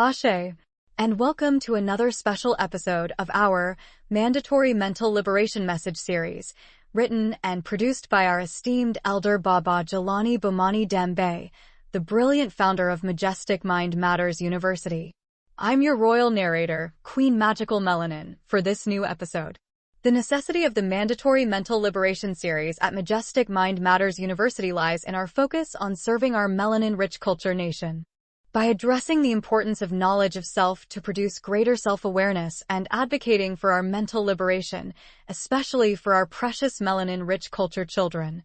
Ashe, and welcome to another special episode of our Mandatory Mental Liberation Message series, written and produced by our esteemed elder Baba Jelani Bomani Dembe, the brilliant founder of Majestic Mind Matters University. I'm your royal narrator, Queen Magical Melanin, for this new episode. The necessity of the Mandatory Mental Liberation series at Majestic Mind Matters University lies in our focus on serving our melanin-rich culture nation. By addressing the importance of knowledge of self to produce greater self-awareness and advocating for our mental liberation, especially for our precious melanin-rich culture children,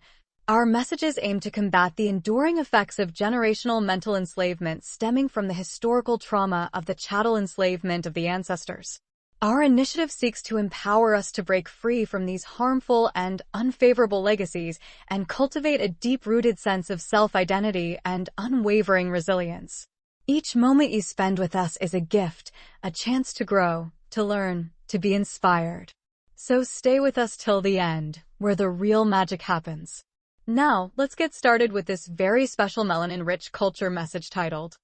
our messages aim to combat the enduring effects of generational mental enslavement stemming from the historical trauma of the chattel enslavement of the ancestors. Our initiative seeks to empower us to break free from these harmful and unfavorable legacies and cultivate a deep-rooted sense of self-identity and unwavering resilience. Each moment you spend with us is a gift, a chance to grow, to learn, to be inspired. So stay with us till the end, where the real magic happens. Now, let's get started with this very special melanin-rich culture message titled,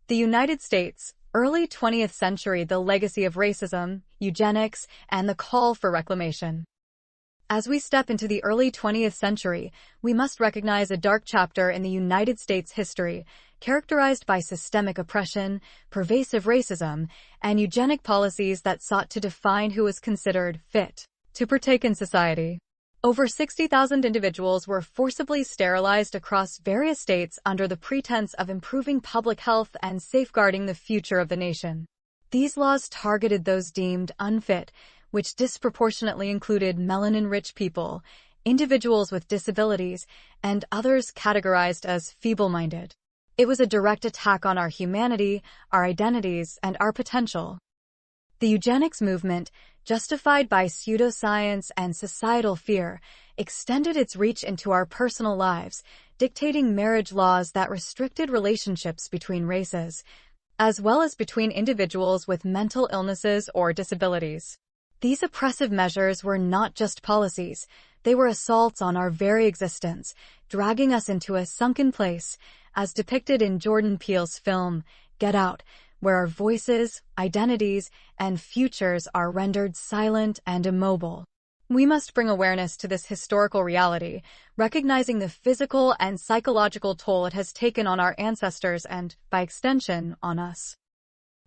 The United States, Early 20th Century, the Legacy of Racism, Eugenics, and the Call for Reclamation. As we step into the early 20th century, we must recognize a dark chapter in the United States history, characterized by systemic oppression, pervasive racism, and eugenic policies that sought to define who was considered fit to partake in society. Over 60,000 individuals were forcibly sterilized across various states under the pretense of improving public health and safeguarding the future of the nation. These laws targeted those deemed unfit, which disproportionately included melanin-rich people, individuals with disabilities, and others categorized as feeble-minded. It was a direct attack on our humanity, our identities, and our potential. The eugenics movement, justified by pseudoscience and societal fear, extended its reach into our personal lives, dictating marriage laws that restricted relationships between races, as well as between individuals with mental illnesses or disabilities. These oppressive measures were not just policies, they were assaults on our very existence, dragging us into a sunken place, as depicted in Jordan Peele's film, Get Out, where our voices, identities, and futures are rendered silent and immobile. We must bring awareness to this historical reality, recognizing the physical and psychological toll it has taken on our ancestors and, by extension, on us.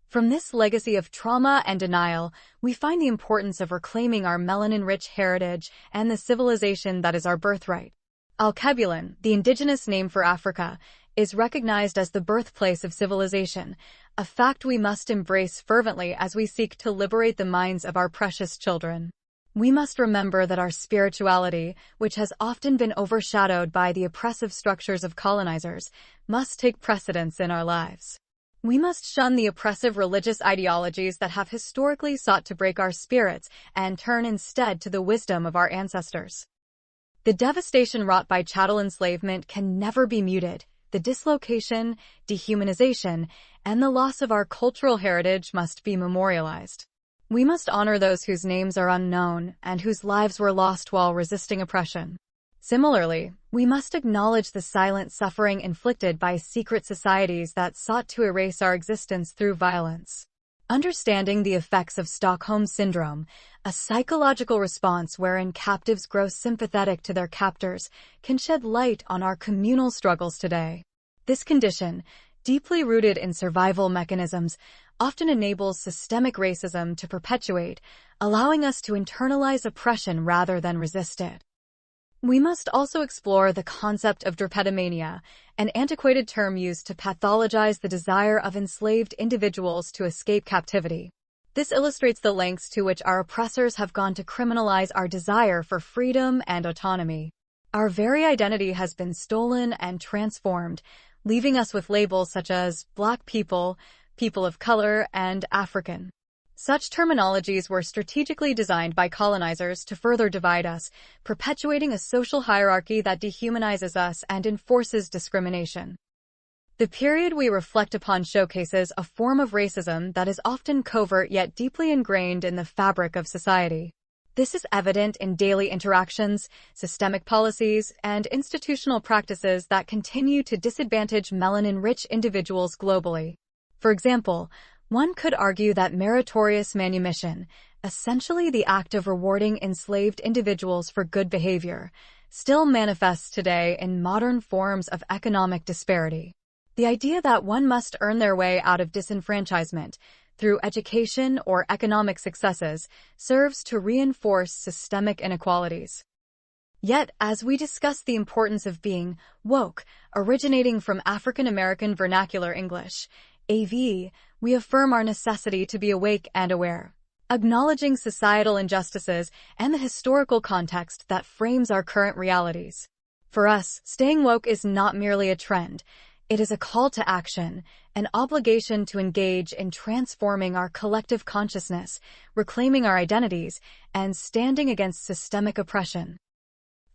From this legacy of trauma and denial, we find the importance of reclaiming our melanin-rich heritage and the civilization that is our birthright. Al-Kabulan, the indigenous name for Africa, is recognized as the birthplace of civilization, a fact we must embrace fervently as we seek to liberate the minds of our precious children. We must remember that our spirituality, which has often been overshadowed by the oppressive structures of colonizers, must take precedence in our lives. We must shun the oppressive religious ideologies that have historically sought to break our spirits and turn instead to the wisdom of our ancestors. The devastation wrought by chattel enslavement can never be muted. The dislocation, dehumanization, and the loss of our cultural heritage must be memorialized. We must honor those whose names are unknown and whose lives were lost while resisting oppression. Similarly, we must acknowledge the silent suffering inflicted by secret societies that sought to erase our existence through violence. Understanding the effects of Stockholm Syndrome, a psychological response wherein captives grow sympathetic to their captors, can shed light on our communal struggles today. This condition, deeply rooted in survival mechanisms, often enables systemic racism to perpetuate, allowing us to internalize oppression rather than resist it. We must also explore the concept of drapetomania, an antiquated term used to pathologize the desire of enslaved individuals to escape captivity. This illustrates the lengths to which our oppressors have gone to criminalize our desire for freedom and autonomy. Our very identity has been stolen and transformed, leaving us with labels such as Black people, people of color, and African. Such terminologies were strategically designed by colonizers to further divide us, perpetuating a social hierarchy that dehumanizes us and enforces discrimination. The period we reflect upon showcases a form of racism that is often covert yet deeply ingrained in the fabric of society. This is evident in daily interactions, systemic policies, and institutional practices that continue to disadvantage melanin-rich individuals globally. For example, one could argue that meritorious manumission, essentially the act of rewarding enslaved individuals for good behavior, still manifests today in modern forms of economic disparity. The idea that one must earn their way out of disenfranchisement through education or economic successes serves to reinforce systemic inequalities. Yet, as we discuss the importance of being woke, originating from African American Vernacular English, AV, we affirm our necessity to be awake and aware, acknowledging societal injustices and the historical context that frames our current realities. For us, staying woke is not merely a trend. It is a call to action, an obligation to engage in transforming our collective consciousness, reclaiming our identities, and standing against systemic oppression.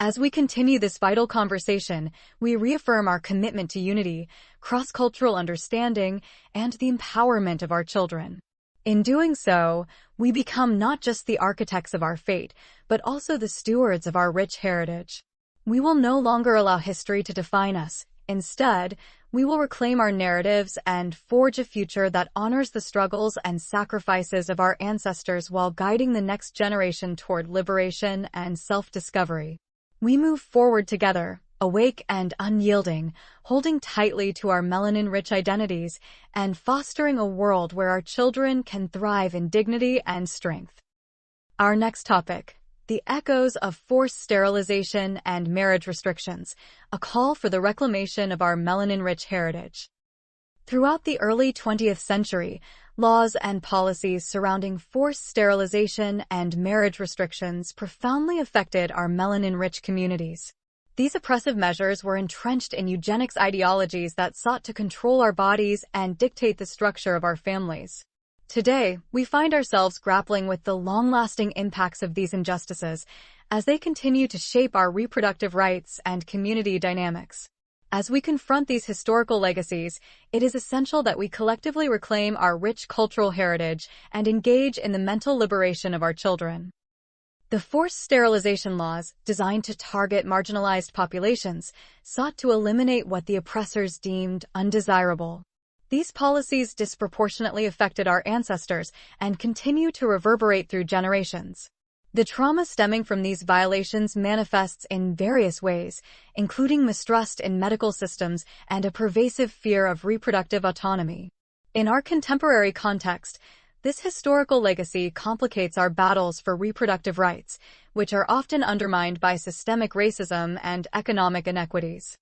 As we continue this vital conversation, we reaffirm our commitment to unity, cross-cultural understanding, and the empowerment of our children. In doing so, we become not just the architects of our fate, but also the stewards of our rich heritage. We will no longer allow history to define us. Instead, we will reclaim our narratives and forge a future that honors the struggles and sacrifices of our ancestors while guiding the next generation toward liberation and self-discovery. We move forward together, awake and unyielding, holding tightly to our melanin-rich identities and fostering a world where our children can thrive in dignity and strength. Our next topic: the echoes of forced sterilization and marriage restrictions, a call for the reclamation of our melanin-rich heritage. Throughout the early 20th century, laws and policies surrounding forced sterilization and marriage restrictions profoundly affected our melanin-rich communities. These oppressive measures were entrenched in eugenics ideologies that sought to control our bodies and dictate the structure of our families. Today, we find ourselves grappling with the long-lasting impacts of these injustices as they continue to shape our reproductive rights and community dynamics. As we confront these historical legacies, it is essential that we collectively reclaim our rich cultural heritage and engage in the mental liberation of our children. The forced sterilization laws, designed to target marginalized populations, sought to eliminate what the oppressors deemed undesirable. These policies disproportionately affected our ancestors and continue to reverberate through generations. The trauma stemming from these violations manifests in various ways, including mistrust in medical systems and a pervasive fear of reproductive autonomy. In our contemporary context, this historical legacy complicates our battles for reproductive rights, which are often undermined by systemic racism and economic inequities.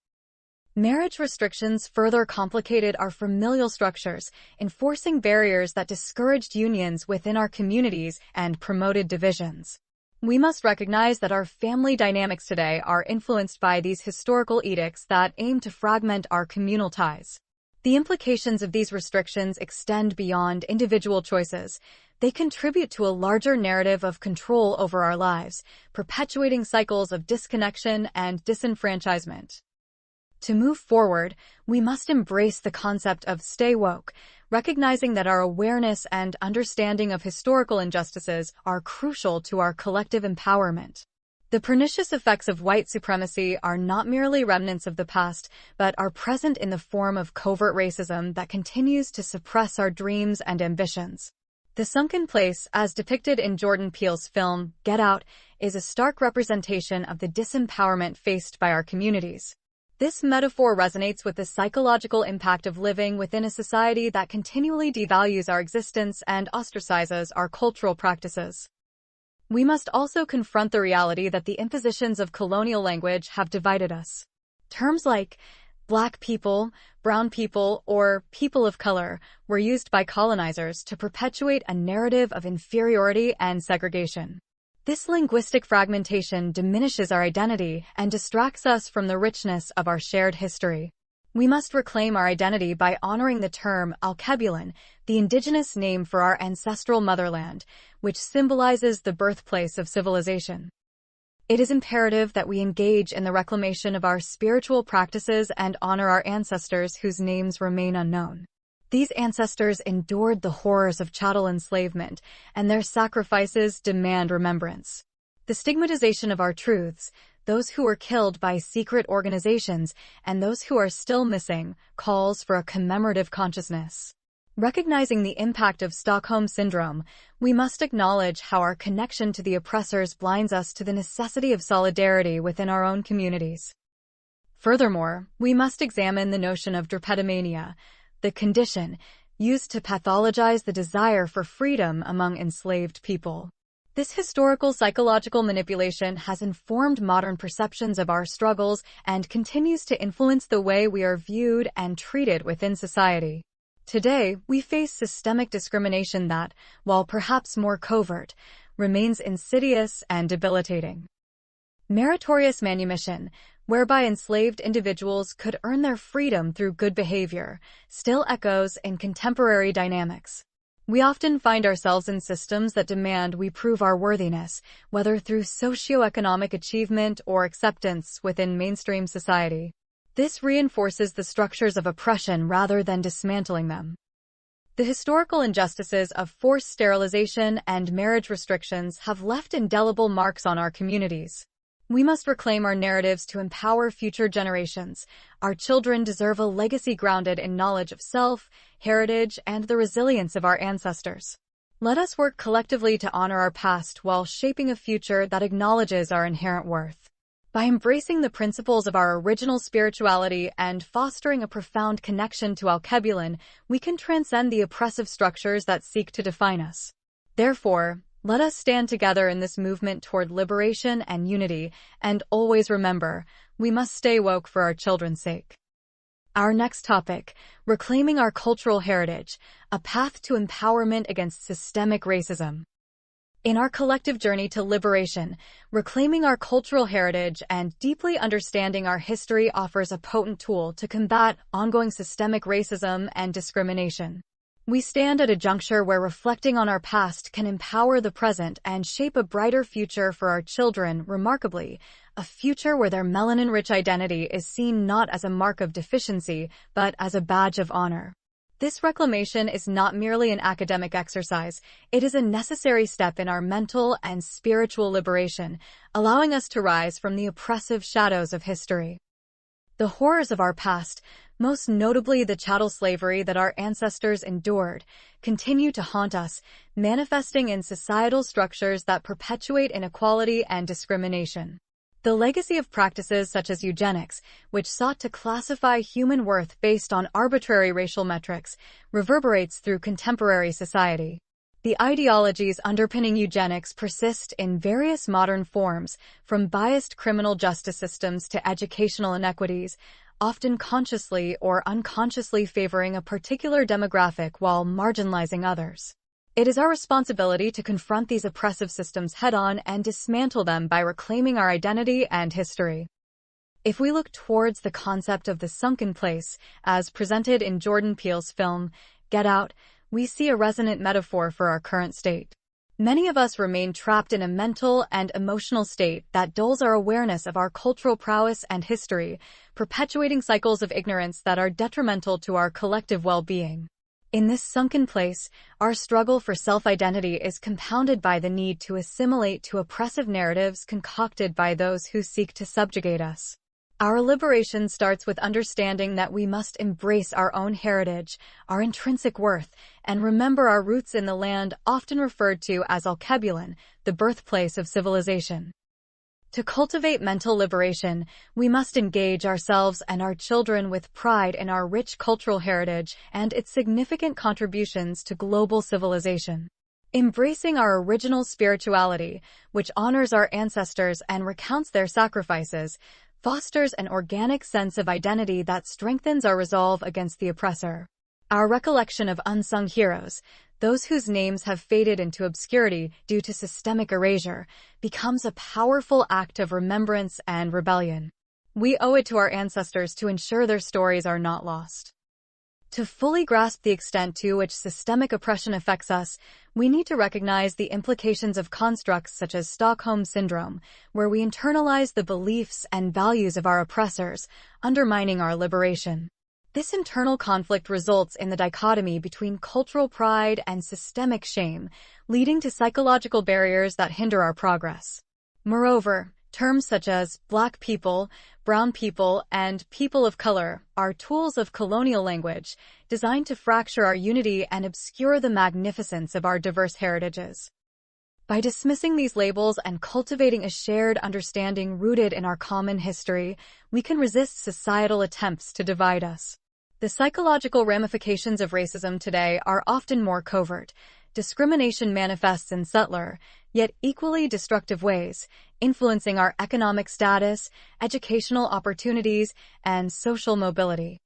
Marriage restrictions further complicated our familial structures, enforcing barriers that discouraged unions within our communities and promoted divisions. We must recognize that our family dynamics today are influenced by these historical edicts that aim to fragment our communal ties. The implications of these restrictions extend beyond individual choices. They contribute to a larger narrative of control over our lives, perpetuating cycles of disconnection and disenfranchisement. To move forward, we must embrace the concept of stay woke, recognizing that our awareness and understanding of historical injustices are crucial to our collective empowerment. The pernicious effects of white supremacy are not merely remnants of the past, but are present in the form of covert racism that continues to suppress our dreams and ambitions. The sunken place, as depicted in Jordan Peele's film Get Out, is a stark representation of the disempowerment faced by our communities. This metaphor resonates with the psychological impact of living within a society that continually devalues our existence and ostracizes our cultural practices. We must also confront the reality that the impositions of colonial language have divided us. Terms like Black people, brown people, or people of color were used by colonizers to perpetuate a narrative of inferiority and segregation. This linguistic fragmentation diminishes our identity and distracts us from the richness of our shared history. We must reclaim our identity by honoring the term Alkebulan, the indigenous name for our ancestral motherland, which symbolizes the birthplace of civilization. It is imperative that we engage in the reclamation of our spiritual practices and honor our ancestors whose names remain unknown. These ancestors endured the horrors of chattel enslavement, and their sacrifices demand remembrance. The stigmatization of our truths, those who were killed by secret organizations, and those who are still missing, calls for a commemorative consciousness. Recognizing the impact of Stockholm Syndrome, we must acknowledge how our connection to the oppressors blinds us to the necessity of solidarity within our own communities. Furthermore, we must examine the notion of drapetomania, the condition used to pathologize the desire for freedom among enslaved people. This historical psychological manipulation has informed modern perceptions of our struggles and continues to influence the way we are viewed and treated within society. Today, we face systemic discrimination that, while perhaps more covert, remains insidious and debilitating. Meritorious manumission, whereby enslaved individuals could earn their freedom through good behavior, still echoes in contemporary dynamics. We often find ourselves in systems that demand we prove our worthiness, whether through socioeconomic achievement or acceptance within mainstream society. This reinforces the structures of oppression rather than dismantling them. The historical injustices of forced sterilization and marriage restrictions have left indelible marks on our communities. We must reclaim our narratives to empower future generations. Our children deserve a legacy grounded in knowledge of self, heritage, and the resilience of our ancestors. Let us work collectively to honor our past while shaping a future that acknowledges our inherent worth. By embracing the principles of our original spirituality and fostering a profound connection to Alkebulan, we can transcend the oppressive structures that seek to define us. Therefore, let us stand together in this movement toward liberation and unity, and always remember, we must stay woke for our children's sake. Our next topic, reclaiming our cultural heritage, a path to empowerment against systemic racism. In our collective journey to liberation, reclaiming our cultural heritage and deeply understanding our history offers a potent tool to combat ongoing systemic racism and discrimination. We stand at a juncture where reflecting on our past can empower the present and shape a brighter future for our children, remarkably, a future where their melanin-rich identity is seen not as a mark of deficiency, but as a badge of honor. This reclamation is not merely an academic exercise, it is a necessary step in our mental and spiritual liberation, allowing us to rise from the oppressive shadows of history. The horrors of our past, most notably the chattel slavery that our ancestors endured, continue to haunt us, manifesting in societal structures that perpetuate inequality and discrimination. The legacy of practices such as eugenics, which sought to classify human worth based on arbitrary racial metrics, reverberates through contemporary society. The ideologies underpinning eugenics persist in various modern forms, from biased criminal justice systems to educational inequities, often consciously or unconsciously favoring a particular demographic while marginalizing others. It is our responsibility to confront these oppressive systems head-on and dismantle them by reclaiming our identity and history. If we look towards the concept of the sunken place, as presented in Jordan Peele's film, Get Out, we see a resonant metaphor for our current state. Many of us remain trapped in a mental and emotional state that dulls our awareness of our cultural prowess and history, perpetuating cycles of ignorance that are detrimental to our collective well-being. In this sunken place, our struggle for self-identity is compounded by the need to assimilate to oppressive narratives concocted by those who seek to subjugate us. Our liberation starts with understanding that we must embrace our own heritage, our intrinsic worth, and remember our roots in the land often referred to as Alkebulan, the birthplace of civilization. To cultivate mental liberation, we must engage ourselves and our children with pride in our rich cultural heritage and its significant contributions to global civilization. Embracing our original spirituality, which honors our ancestors and recounts their sacrifices, fosters an organic sense of identity that strengthens our resolve against the oppressor. Our recollection of unsung heroes, those whose names have faded into obscurity due to systemic erasure, becomes a powerful act of remembrance and rebellion. We owe it to our ancestors to ensure their stories are not lost. To fully grasp the extent to which systemic oppression affects us, we need to recognize the implications of constructs such as Stockholm Syndrome, where we internalize the beliefs and values of our oppressors, undermining our liberation. This internal conflict results in the dichotomy between cultural pride and systemic shame, leading to psychological barriers that hinder our progress. Moreover, Terms such as Black people, brown people, and people of color are tools of colonial language designed to fracture our unity and obscure the magnificence of our diverse heritages. By dismissing these labels and cultivating a shared understanding rooted in our common history, we can resist societal attempts to divide us. The psychological ramifications of racism today are often more covert. Discrimination manifests in subtler, yet equally destructive ways, influencing our economic status, educational opportunities, and social mobility.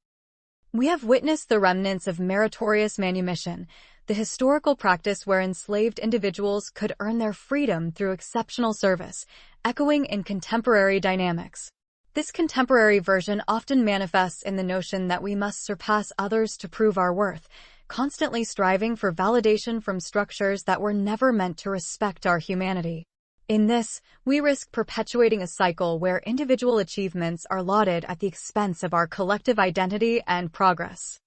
We have witnessed the remnants of meritorious manumission, the historical practice where enslaved individuals could earn their freedom through exceptional service, echoing in contemporary dynamics. This contemporary version often manifests in the notion that we must surpass others to prove our worth, constantly striving for validation from structures that were never meant to respect our humanity. In this, we risk perpetuating a cycle where individual achievements are lauded at the expense of our collective identity and progress.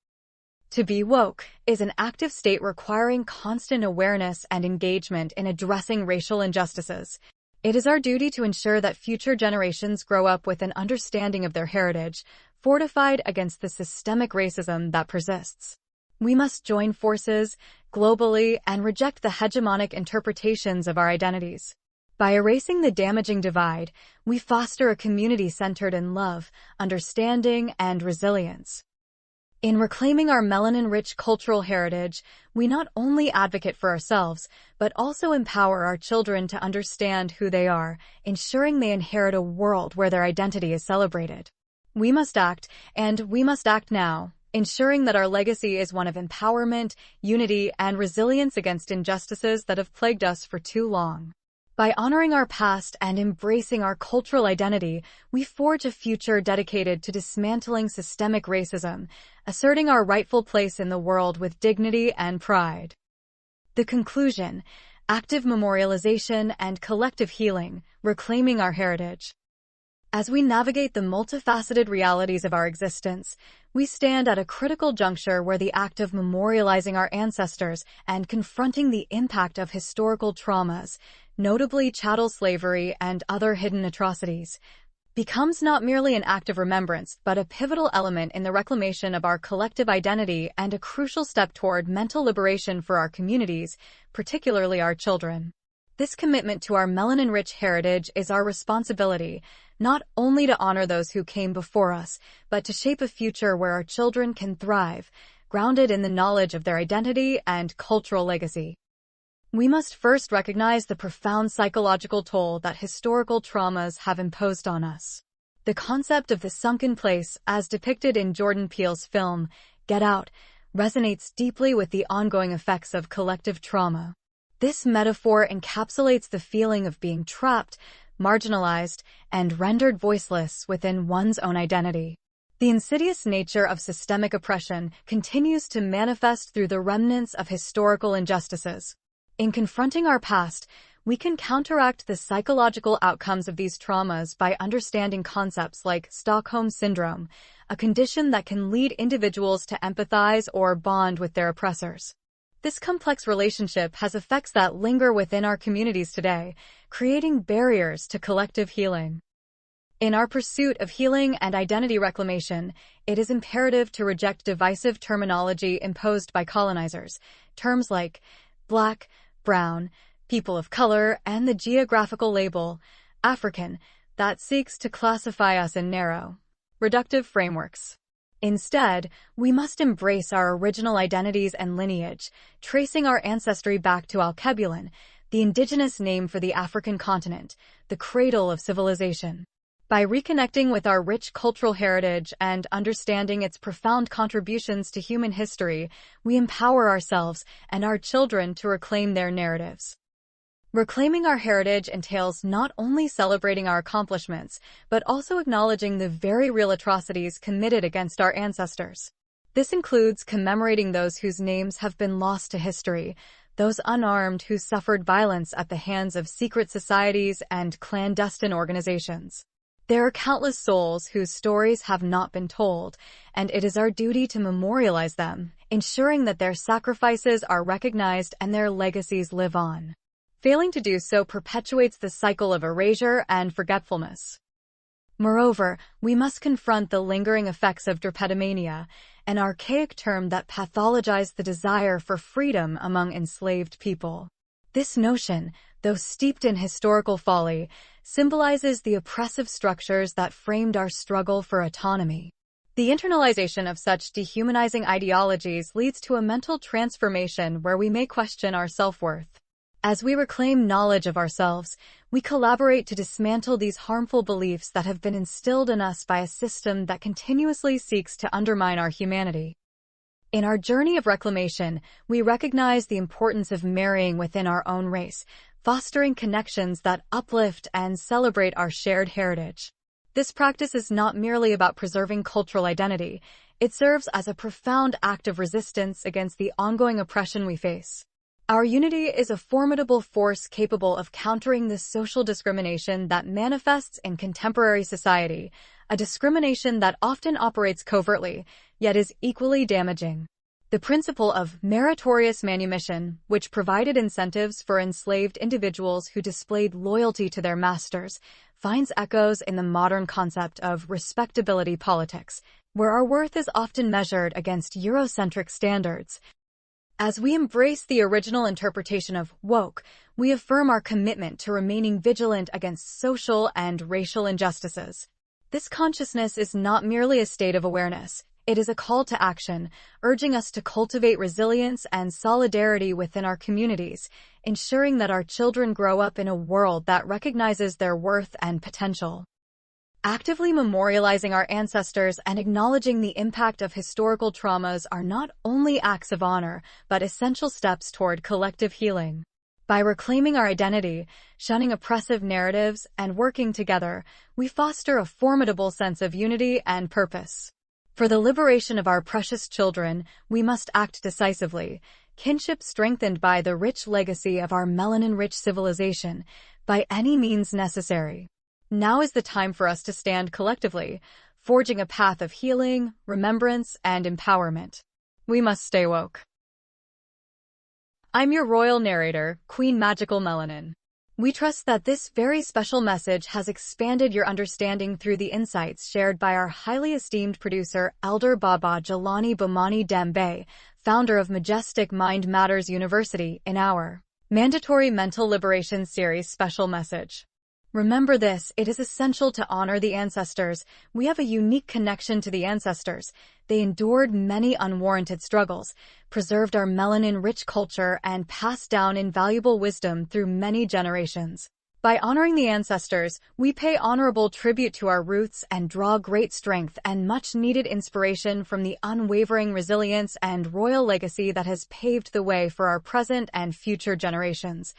To be woke is an active state requiring constant awareness and engagement in addressing racial injustices. It is our duty to ensure that future generations grow up with an understanding of their heritage, fortified against the systemic racism that persists. We must join forces globally and reject the hegemonic interpretations of our identities. By erasing the damaging divide, we foster a community centered in love, understanding, and resilience. In reclaiming our melanin-rich cultural heritage, we not only advocate for ourselves, but also empower our children to understand who they are, ensuring they inherit a world where their identity is celebrated. We must act, and we must act now, ensuring that our legacy is one of empowerment, unity, and resilience against injustices that have plagued us for too long. By honoring our past and embracing our cultural identity, we forge a future dedicated to dismantling systemic racism, asserting our rightful place in the world with dignity and pride. The conclusion: active memorialization and collective healing, reclaiming our heritage. As we navigate the multifaceted realities of our existence, we stand at a critical juncture where the act of memorializing our ancestors and confronting the impact of historical traumas, notably chattel slavery and other hidden atrocities, becomes not merely an act of remembrance, but a pivotal element in the reclamation of our collective identity and a crucial step toward mental liberation for our communities, particularly our children. This commitment to our melanin-rich heritage is our responsibility, not only to honor those who came before us, but to shape a future where our children can thrive, grounded in the knowledge of their identity and cultural legacy. We must first recognize the profound psychological toll that historical traumas have imposed on us. The concept of the sunken place, as depicted in Jordan Peele's film, Get Out, resonates deeply with the ongoing effects of collective trauma. This metaphor encapsulates the feeling of being trapped, marginalized, and rendered voiceless within one's own identity. The insidious nature of systemic oppression continues to manifest through the remnants of historical injustices. In confronting our past, we can counteract the psychological outcomes of these traumas by understanding concepts like Stockholm Syndrome, a condition that can lead individuals to empathize or bond with their oppressors. This complex relationship has effects that linger within our communities today, creating barriers to collective healing. In our pursuit of healing and identity reclamation, it is imperative to reject divisive terminology imposed by colonizers, terms like Black, brown, people of color, and the geographical label, African, that seeks to classify us in narrow, reductive frameworks. Instead, we must embrace our original identities and lineage, tracing our ancestry back to Alkebulan, the indigenous name for the African continent, the cradle of civilization. By reconnecting with our rich cultural heritage and understanding its profound contributions to human history, we empower ourselves and our children to reclaim their narratives. Reclaiming our heritage entails not only celebrating our accomplishments, but also acknowledging the very real atrocities committed against our ancestors. This includes commemorating those whose names have been lost to history, those unarmed who suffered violence at the hands of secret societies and clandestine organizations. There are countless souls whose stories have not been told, and it is our duty to memorialize them, ensuring that their sacrifices are recognized and their legacies live on. Failing to do so perpetuates the cycle of erasure and forgetfulness. Moreover, we must confront the lingering effects of drapetomania, an archaic term that pathologized the desire for freedom among enslaved people. This notion, though steeped in historical folly, symbolizes the oppressive structures that framed our struggle for autonomy. The internalization of such dehumanizing ideologies leads to a mental transformation where we may question our self-worth. As we reclaim knowledge of ourselves, we collaborate to dismantle these harmful beliefs that have been instilled in us by a system that continuously seeks to undermine our humanity. In our journey of reclamation, we recognize the importance of marrying within our own race, fostering connections that uplift and celebrate our shared heritage. This practice is not merely about preserving cultural identity, it serves as a profound act of resistance against the ongoing oppression we face. Our unity is a formidable force capable of countering the social discrimination that manifests in contemporary society, a discrimination that often operates covertly, yet is equally damaging. The principle of meritorious manumission, which provided incentives for enslaved individuals who displayed loyalty to their masters, finds echoes in the modern concept of respectability politics, where our worth is often measured against Eurocentric standards. As we embrace the original interpretation of woke, we affirm our commitment to remaining vigilant against social and racial injustices. This consciousness is not merely a state of awareness, it is a call to action, urging us to cultivate resilience and solidarity within our communities, ensuring that our children grow up in a world that recognizes their worth and potential. Actively memorializing our ancestors and acknowledging the impact of historical traumas are not only acts of honor, but essential steps toward collective healing. By reclaiming our identity, shunning oppressive narratives, and working together, we foster a formidable sense of unity and purpose. For the liberation of our precious children, we must act decisively, kinship strengthened by the rich legacy of our melanin-rich civilization, by any means necessary. Now is the time for us to stand collectively, forging a path of healing, remembrance, and empowerment. We must stay woke. I'm your royal narrator, Queen Magical Melanin. We trust that this very special message has expanded your understanding through the insights shared by our highly esteemed producer, Elder Baba Jelani Bomani Dembe, founder of Majestic Mind Matters University, in our Mandatory Mental Liberation Series special message. Remember this, it is essential to honor the ancestors. We have a unique connection to the ancestors. They endured many unwarranted struggles, preserved our melanin-rich culture, and passed down invaluable wisdom through many generations. By honoring the ancestors, we pay honorable tribute to our roots and draw great strength and much-needed inspiration from the unwavering resilience and royal legacy that has paved the way for our present and future generations.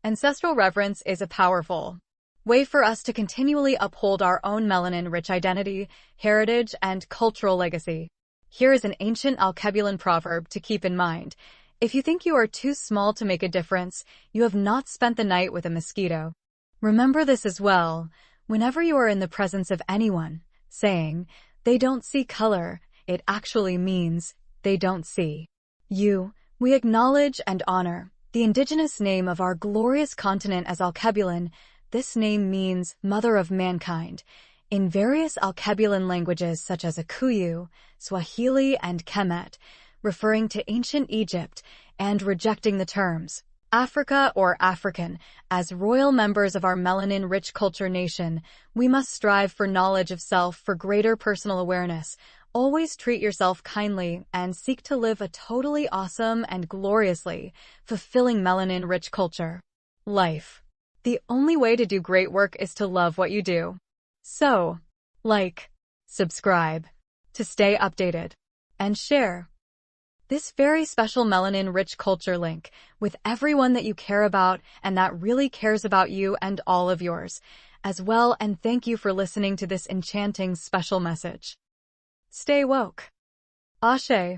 Ancestral reverence is a powerful way for us to continually uphold our own melanin-rich identity, heritage, and cultural legacy. Here is an ancient Alkebulan proverb to keep in mind. If you think you are too small to make a difference, you have not spent the night with a mosquito. Remember this as well, whenever you are in the presence of anyone, saying, "They don't see color," it actually means, "They don't see you." We acknowledge and honor the indigenous name of our glorious continent as Alkebulan. This name means Mother of Mankind in various Alkebulan languages such as Akuyu, Swahili, and Kemet, referring to ancient Egypt, and rejecting the terms Africa or African. As royal members of our melanin-rich culture nation, we must strive for knowledge of self for greater personal awareness. Always treat yourself kindly and seek to live a totally awesome and gloriously fulfilling melanin-rich culture life. The only way to do great work is to love what you do. So, like, subscribe, to stay updated, and share this very special melanin-rich culture link with everyone that you care about and that really cares about you and all of yours as well. And thank you for listening to this enchanting special message. Stay woke. Ashe.